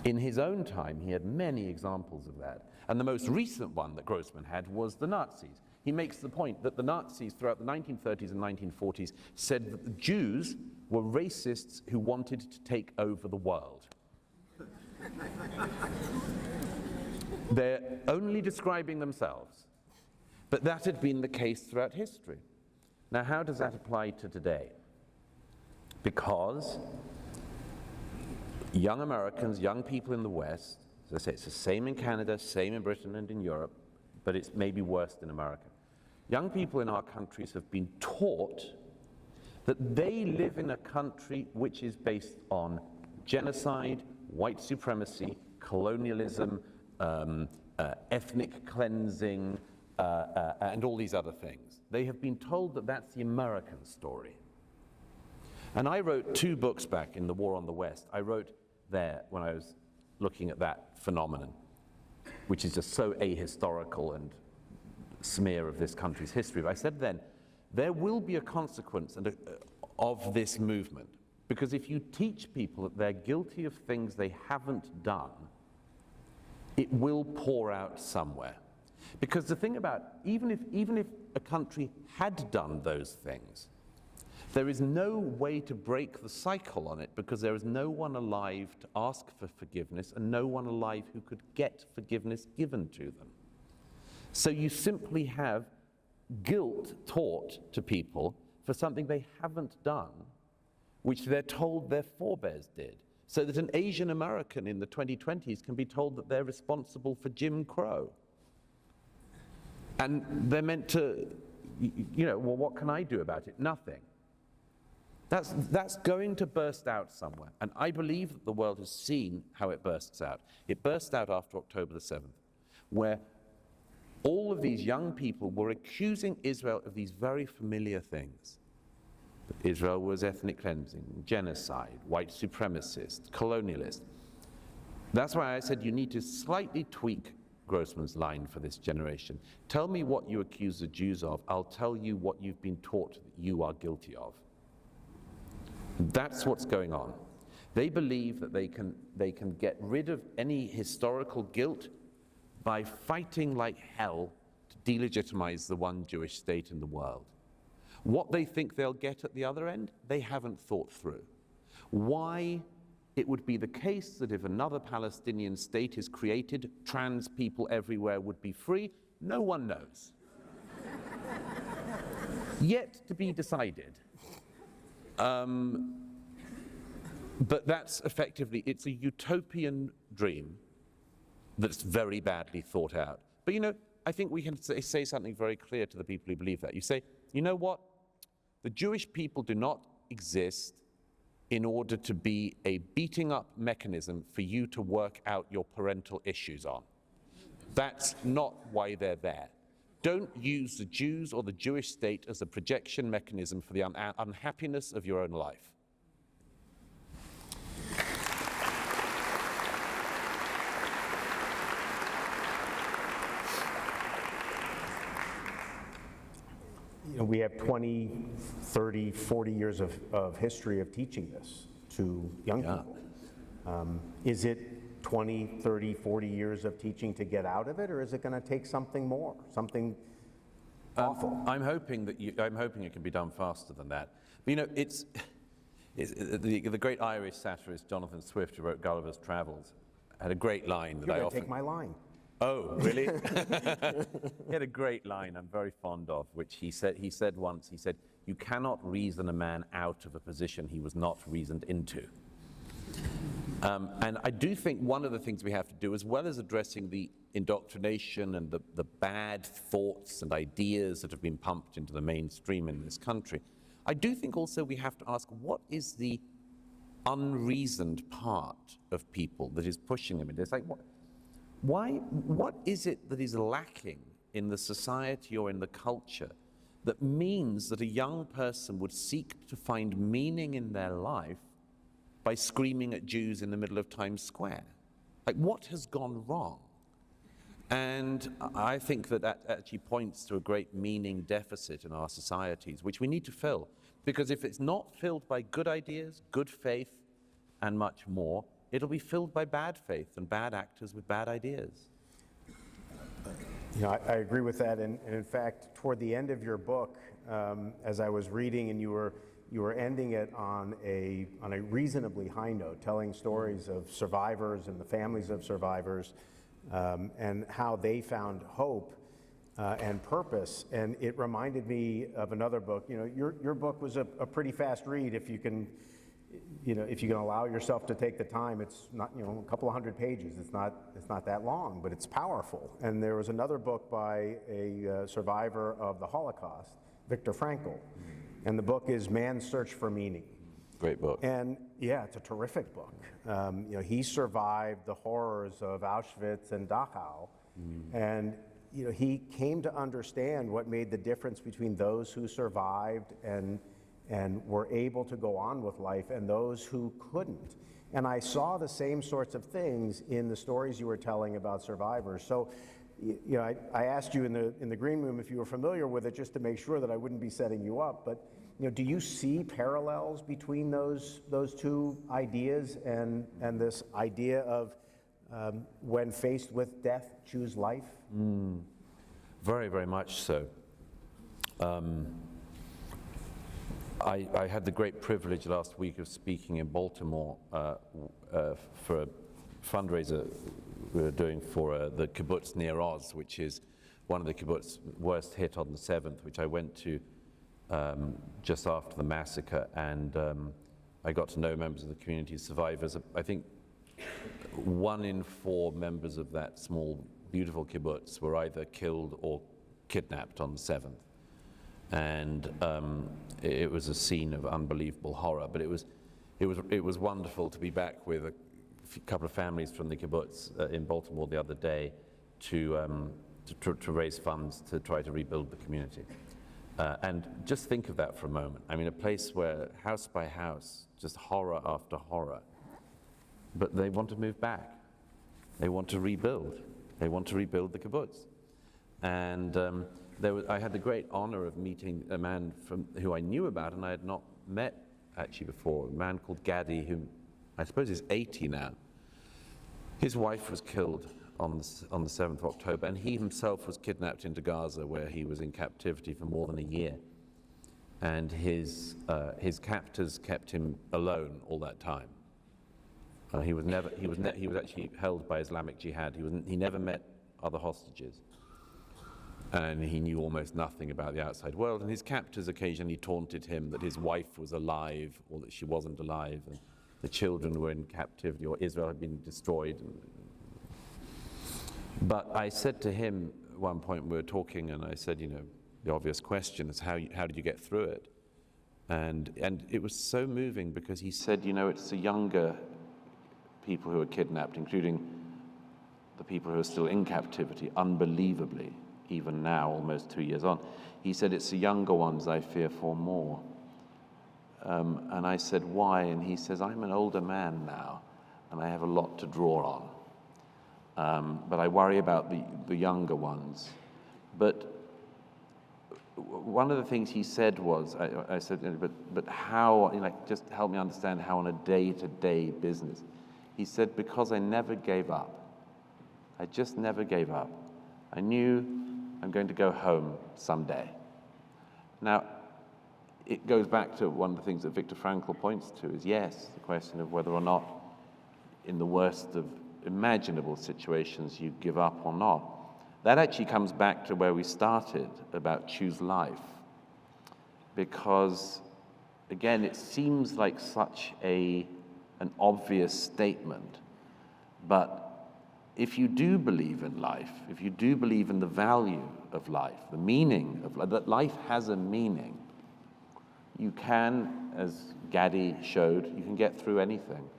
in his own time, he had many examples of that. And the most recent one that Grossman had was the Nazis. He makes the point that the Nazis throughout the 1930s and 1940s said that the Jews were racists who wanted to take over the world. They're only describing themselves. But that had been the case throughout history. Now, how does that apply to today? Because young Americans, young people in the West, as I say, it's the same in Canada, same in Britain and in Europe, but it's maybe worse in America. Young people in our countries have been taught that they live in a country which is based on genocide, white supremacy, colonialism, ethnic cleansing, and all these other things. They have been told that that's the American story. And I wrote 2 books back in The War on the West. I wrote there when I was looking at that phenomenon, which is just so ahistorical and smear of this country's history. But I said then, there will be a consequence of this movement, because if you teach people that they're guilty of things they haven't done, it will pour out somewhere. Because the thing about, even if a country had done those things, there is no way to break the cycle on it, because there is no one alive to ask for forgiveness and no one alive who could get forgiveness given to them. So you simply have guilt taught to people for something they haven't done, which they're told their forebears did. So that an Asian American in the 2020s can be told that they're responsible for Jim Crow. And they're meant to, well, what can I do about it? Nothing. That's going to burst out somewhere. And I believe that the world has seen how it bursts out. It burst out after October the 7th, where all of these young people were accusing Israel of these very familiar things. That Israel was ethnic cleansing, genocide, white supremacist, colonialist. That's why I said you need to slightly tweak Grossman's line for this generation. Tell me what you accuse the Jews of. I'll tell you what you've been taught that you are guilty of. That's what's going on. They believe that they can get rid of any historical guilt by fighting like hell to delegitimize the one Jewish state in the world. What they think they'll get at the other end, they haven't thought through. Why it would be the case that if another Palestinian state is created, trans people everywhere would be free, no one knows. Yet to be decided. But that's effectively, it's a utopian dream that's very badly thought out. But I think we can say something very clear to the people who believe that. You say, you know what? The Jewish people do not exist in order to be a beating up mechanism for you to work out your parental issues on. That's not why they're there. Don't use the Jews or the Jewish state as a projection mechanism for the unhappiness of your own life. We have 20, 30, 40 years of history of teaching this to young people. Is it 20, 30, 40 years of teaching to get out of it, or is it going to take something more, something awful? I'm hoping it can be done faster than that. But, it's the great Irish satirist Jonathan Swift, who wrote Gulliver's Travels, had a great line that I often take my line. Oh, really? He had a great line I'm very fond of, which he said once, you cannot reason a man out of a position he was not reasoned into. And I do think one of the things we have to do, as well as addressing the indoctrination and the bad thoughts and ideas that have been pumped into the mainstream in this country, I do think also we have to ask, what is the unreasoned part of people that is pushing them into this? Like, what is it that is lacking in the society or in the culture that means that a young person would seek to find meaning in their life by screaming at Jews in the middle of Times Square? Like, what has gone wrong? And I think that actually points to a great meaning deficit in our societies, which we need to fill. Because if it's not filled by good ideas, good faith, and much more, it'll be filled by bad faith and bad actors with bad ideas. You know, I agree with that, and in fact, toward the end of your book, as I was reading, and you were ending it on a reasonably high note, telling stories of survivors and the families of survivors, and how they found hope and purpose. And it reminded me of another book. You know, your book was a pretty fast read if you can. If you can allow yourself to take the time. It's not, a couple of hundred pages. It's not that long, but it's powerful. And there was another book by a survivor of the Holocaust, Viktor Frankl, and the book is Man's Search for Meaning. Great book. And yeah, it's a terrific book. He survived the horrors of Auschwitz and Dachau, and he came to understand what made the difference between those who survived and were able to go on with life and those who couldn't. And I saw the same sorts of things in the stories you were telling about survivors. So, I asked you in the green room if you were familiar with it, just to make sure that I wouldn't be setting you up. But do you see parallels between those two ideas and this idea of when faced with death, choose life? Very, very much so. I had the great privilege last week of speaking in Baltimore for a fundraiser we were doing for the kibbutz near Oz, which is one of the kibbutz worst hit on the 7th, which I went to just after the massacre, and I got to know members of the community, survivors. I think 1 in 4 members of that small, beautiful kibbutz were either killed or kidnapped on the 7th. And it was a scene of unbelievable horror. But it was wonderful to be back with a couple of families from the kibbutz in Baltimore the other day to raise funds to try to rebuild the community. And just think of that for a moment. I mean, a place where house by house, just horror after horror, but they want to move back. They want to rebuild. They want to rebuild the kibbutz. And I had the great honor of meeting a man who I knew about and I had not met actually before, a man called Gadi, who I suppose is 80 now. His wife was killed on the 7th of October, and he himself was kidnapped into Gaza, where he was in captivity for more than a year. And his captors kept him alone all that time. He was actually held by Islamic Jihad. He never met other hostages. And he knew almost nothing about the outside world. And his captors occasionally taunted him that his wife was alive or that she wasn't alive, and the children were in captivity or Israel had been destroyed. But I said to him at one point, we were talking, and I said, the obvious question is how did you get through it? And it was so moving because he said, it's the younger people who are kidnapped, including the people who are still in captivity, unbelievably. Even now, almost 2 years on. He said, it's the younger ones I fear for more. And I said, why? And he says, I'm an older man now, and I have a lot to draw on. But I worry about the younger ones. But one of the things he said was, I said, but how, just help me understand how on a day-to-day business. He said, because I never gave up. I just never gave up. I knew I'm going to go home someday. Now, it goes back to one of the things that Viktor Frankl points to is, yes, the question of whether or not in the worst of imaginable situations you give up or not. That actually comes back to where we started about choose life. Because, again, it seems like such an obvious statement, but if you do believe in life, if you do believe in the value of life, the meaning of life, that life has a meaning, you can, as Gadi showed, you can get through anything.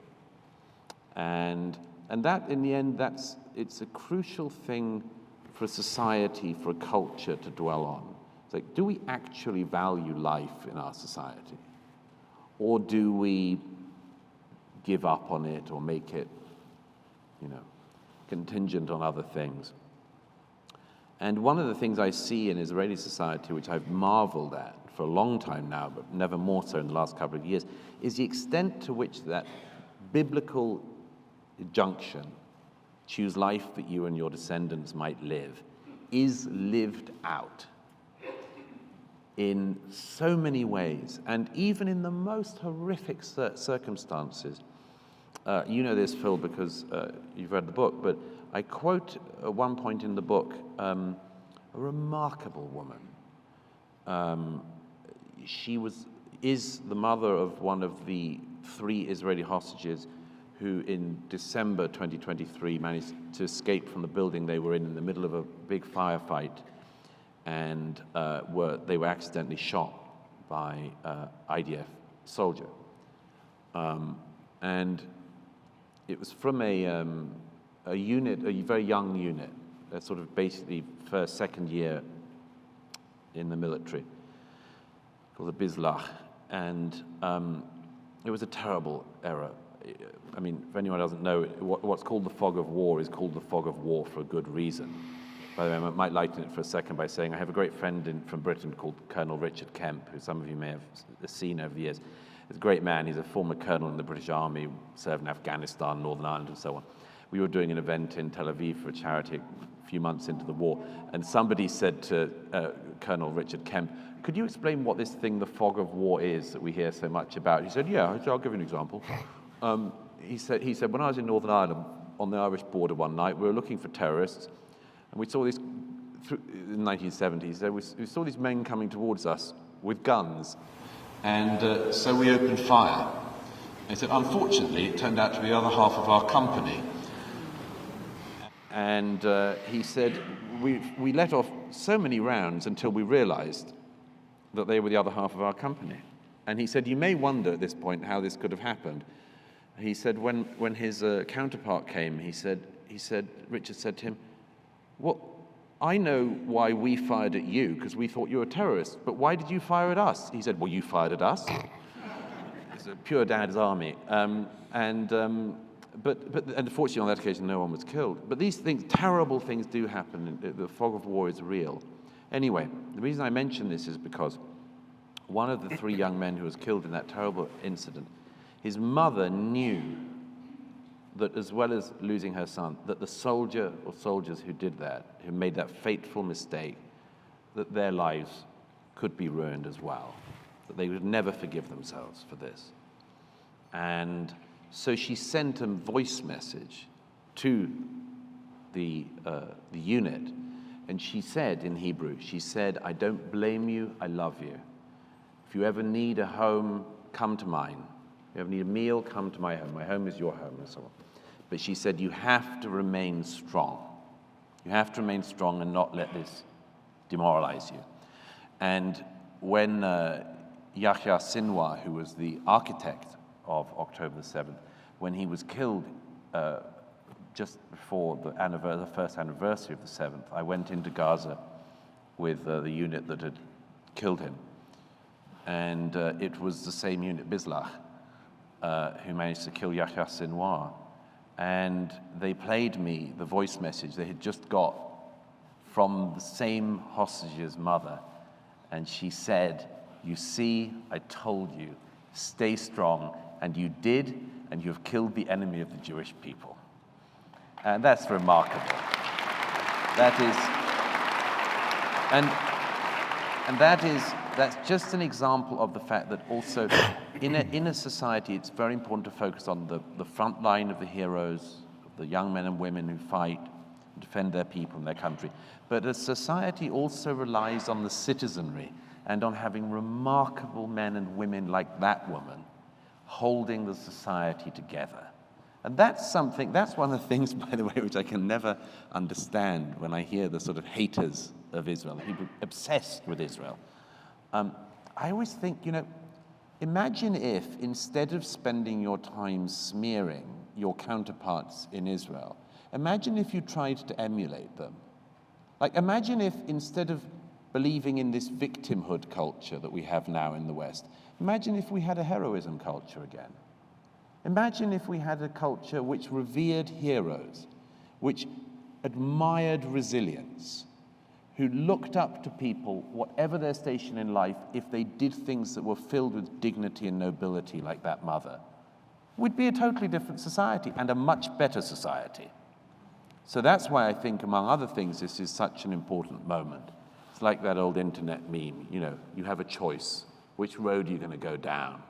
And that, in the end, it's a crucial thing for a society, for a culture to dwell on. It's like, do we actually value life in our society? Or do we give up on it or make it, contingent on other things? And one of the things I see in Israeli society, which I've marveled at for a long time now, but never more so in the last couple of years, is the extent to which that biblical junction, choose life that you and your descendants might live, is lived out in so many ways, and even in the most horrific circumstances. You know this, Phil, because you've read the book, but I quote at one point in the book a remarkable woman. She is the mother of one of the 3 Israeli hostages who in December 2023 managed to escape from the building they were in the middle of a big firefight, and they were accidentally shot by IDF soldier. And it was from a unit, a very young unit, a sort of basically second year in the military, called the Bizlach. And it was a terrible era. I mean, if anyone doesn't know, what's called the fog of war is called the fog of war for a good reason. By the way, I might lighten it for a second by saying I have a great friend from Britain called Colonel Richard Kemp, who some of you may have seen over the years. He's a great man. He's a former colonel in the British Army, served in Afghanistan, Northern Ireland, and so on. We were doing an event in Tel Aviv for a charity a few months into the war, and somebody said to Colonel Richard Kemp, "Could you explain what this thing, the fog of war, is that we hear so much about?" He said, "Yeah, I'll give you an example." He said, when I was in Northern Ireland on the Irish border one night, we were looking for terrorists, and we saw these, in the 1970s, we saw these men coming towards us with guns, and so we opened fire. He said, unfortunately, it turned out to be the other half of our company. And he said, we let off so many rounds until we realized that they were the other half of our company. And he said, you may wonder at this point how this could have happened. He said, when his counterpart came, Richard said to him, well, I know why we fired at you, because we thought you were terrorists, but why did you fire at us? He said, well, you fired at us. It's a pure dad's army. But unfortunately on that occasion, no one was killed. But these things, terrible things do happen. The fog of war is real. Anyway, the reason I mention this is because one of the 3 young men who was killed in that terrible incident, his mother knew that as well as losing her son, that the soldier or soldiers who did that, who made that fateful mistake, that their lives could be ruined as well, that they would never forgive themselves for this. And so she sent a voice message to the unit, and she said in Hebrew, she said, I don't blame you, I love you. If you ever need a home, come to mine. If you ever need a meal, come to my home is your home, and so on. But she said, you have to remain strong. You have to remain strong and not let this demoralize you. And when Yahya Sinwar, who was the architect of October the 7th, when he was killed just before the first anniversary of the 7th, I went into Gaza with the unit that had killed him. And it was the same unit, Bizlach, who managed to kill Yahya Sinwar. And they played me the voice message they had just got from the same hostage's mother. And she said, you see, I told you, stay strong. And you did, and you have killed the enemy of the Jewish people. And that's remarkable. That is, that's just an example of the fact that also in a society, it's very important to focus on the front line of the heroes, the young men and women who fight, defend their people and their country. But a society also relies on the citizenry and on having remarkable men and women like that woman holding the society together. And that's one of the things, by the way, which I can never understand when I hear the sort of haters of Israel, people obsessed with Israel. I always think, imagine if instead of spending your time smearing your counterparts in Israel, imagine if you tried to emulate them. Like, imagine if instead of believing in this victimhood culture that we have now in the West, imagine if we had a heroism culture again. Imagine if we had a culture which revered heroes, which admired resilience, who looked up to people, whatever their station in life, if they did things that were filled with dignity and nobility like that mother. we'd be a totally different society and a much better society. So that's why I think, among other things, this is such an important moment. It's like that old internet meme, you have a choice. Which road are you going to go down?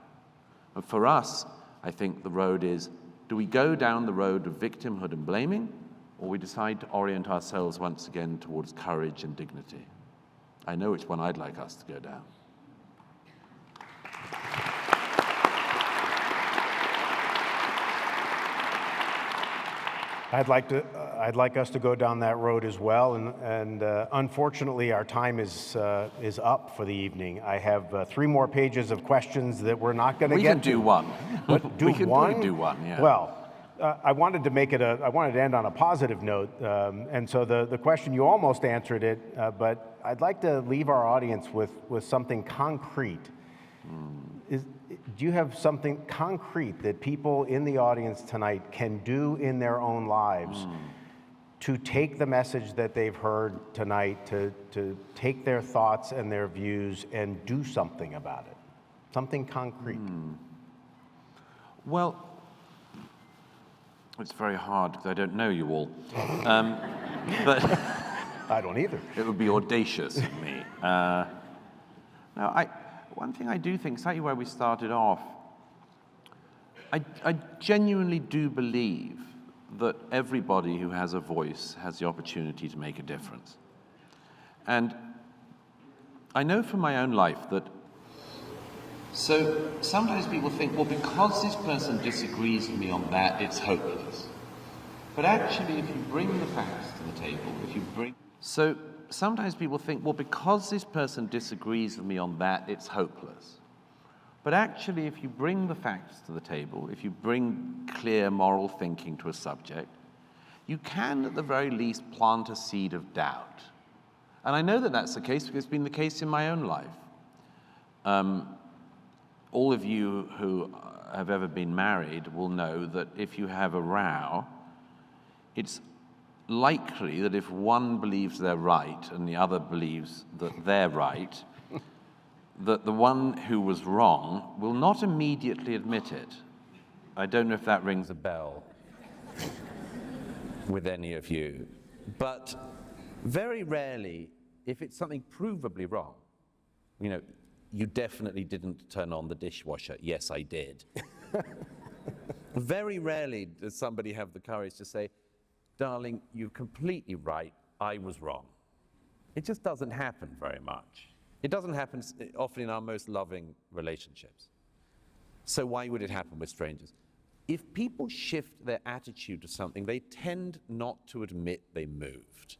And for us, I think the road is, do we go down the road of victimhood and blaming, or we decide to orient ourselves once again towards courage and dignity? I know which one I'd like us to go down. I'd like us to go down that road as well, and unfortunately, our time is up for the evening. I have 3 more pages of questions that we're not going to get to. We can do one. But we can one? do one, yeah. Well, I wanted to end on a positive note, and so the question, you almost answered it, but I'd like to leave our audience with something concrete. Do you have something concrete that people in the audience tonight can do in their own lives to take the message that they've heard tonight, to take their thoughts and their views and do something about it? Something concrete. Well, it's very hard because I don't know you all. But I don't either. It would be audacious of me. One thing I do think, slightly where we started off, I genuinely do believe that everybody who has a voice has the opportunity to make a difference. And I know from my own life that So sometimes people think, well, because this person disagrees with me on that, it's hopeless. But actually, if you bring the facts to the table, So sometimes people think, well, because this person disagrees with me on that, it's hopeless. But actually, if you bring the facts to the table, if you bring clear moral thinking to a subject, you can, at the very least, plant a seed of doubt. And I know that that's the case because it's been the case in my own life. All of you who have ever been married will know that if you have a row, it's likely that if one believes they're right and the other believes that they're right, that the one who was wrong will not immediately admit it. I don't know if that rings a bell with any of you. But very rarely, if it's something provably wrong, you definitely didn't turn on the dishwasher. Yes, I did. Very rarely does somebody have the courage to say, darling, you're completely right, I was wrong. It just doesn't happen very much. It doesn't happen often in our most loving relationships. So why would it happen with strangers? If people shift their attitude to something, they tend not to admit they moved.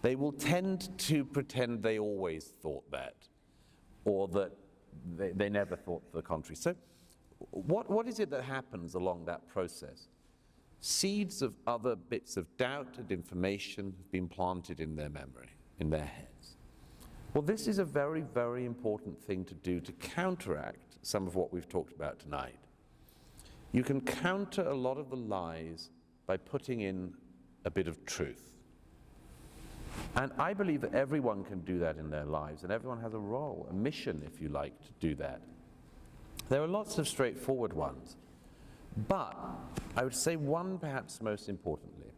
They will tend to pretend they always thought that, or that they never thought the contrary. So what is it that happens along that process? Seeds of other bits of doubt and information have been planted in their memory, in their heads. Well, this is a very, very important thing to do to counteract some of what we've talked about tonight. You can counter a lot of the lies by putting in a bit of truth. And I believe that everyone can do that in their lives, and everyone has a role, a mission, if you like, to do that. There are lots of straightforward ones, but I would say one perhaps most importantly,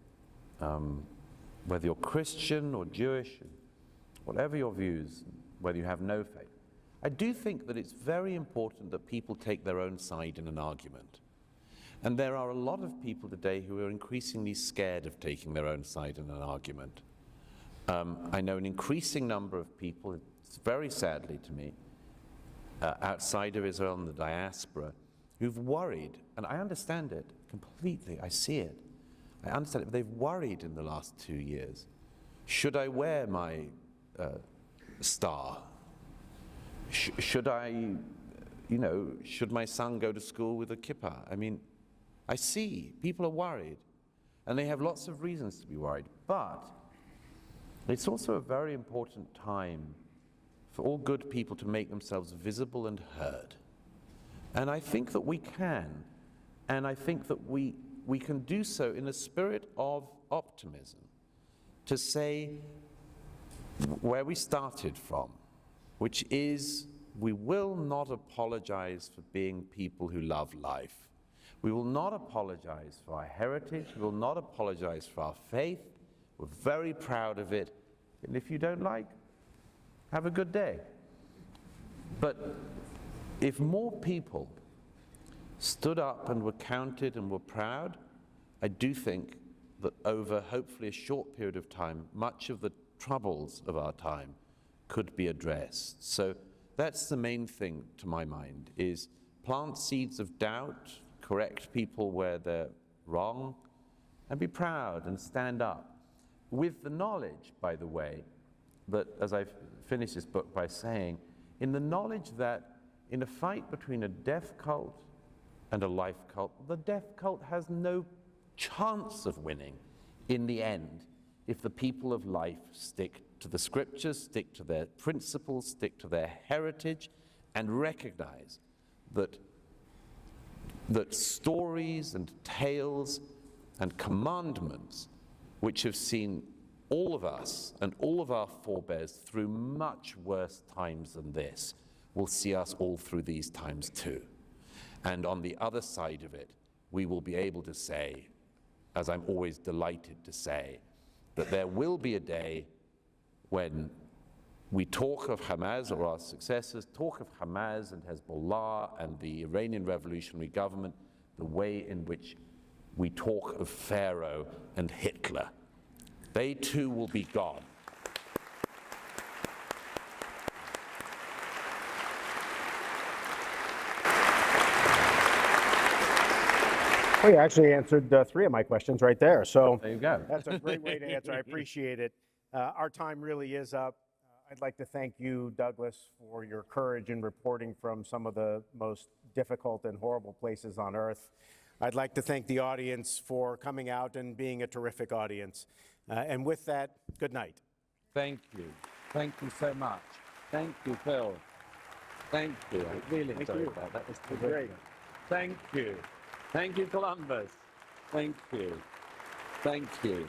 whether you're Christian or Jewish, whatever your views, whether you have no faith, I do think that it's very important that people take their own side in an argument. And there are a lot of people today who are increasingly scared of taking their own side in an argument. I know an increasing number of people, it's very sadly to me, outside of Israel and the diaspora, who've worried, and I understand it completely, I see it. I understand it, but they've worried in the last 2 years. Should I wear my star? Should I, should my son go to school with a kippah? I mean, I see people are worried, and they have lots of reasons to be worried, but it's also a very important time for all good people to make themselves visible and heard. And I think that we can, and I think that we can do so in a spirit of optimism, to say where we started from, which is we will not apologize for being people who love life. We will not apologize for our heritage. We will not apologize for our faith. We're very proud of it. And if you don't like, have a good day. But if more people stood up and were counted and were proud, I do think that over hopefully a short period of time, much of the troubles of our time could be addressed. So that's the main thing to my mind, is plant seeds of doubt, correct people where they're wrong, and be proud and stand up. With the knowledge, by the way, that, as I finish this book by saying, in the knowledge that in a fight between a death cult and a life cult, the death cult has no chance of winning in the end if the people of life stick to the scriptures, stick to their principles, stick to their heritage, and recognize that stories and tales and commandments which have seen all of us and all of our forebears through much worse times than this will see us all through these times too. And on the other side of it, we will be able to say, as I'm always delighted to say, that there will be a day when we talk of Hamas, or our successors talk of Hamas and Hezbollah and the Iranian revolutionary government the way in which we talk of Pharaoh and Hitler. They too will be gone. Well, you actually answered 3 of my questions right there. So There you go. that's a great way to answer. I appreciate it. Our time really is up. I'd like to thank you, Douglas, for your courage in reporting from some of the most difficult and horrible places on earth. I'd like to thank the audience for coming out and being a terrific audience. And with that, good night. Thank you. Thank you so much. Thank you, Phil. Thank you. I really enjoyed that. That was Great. Thank you. Thank you, Columbus. Thank you. Thank you.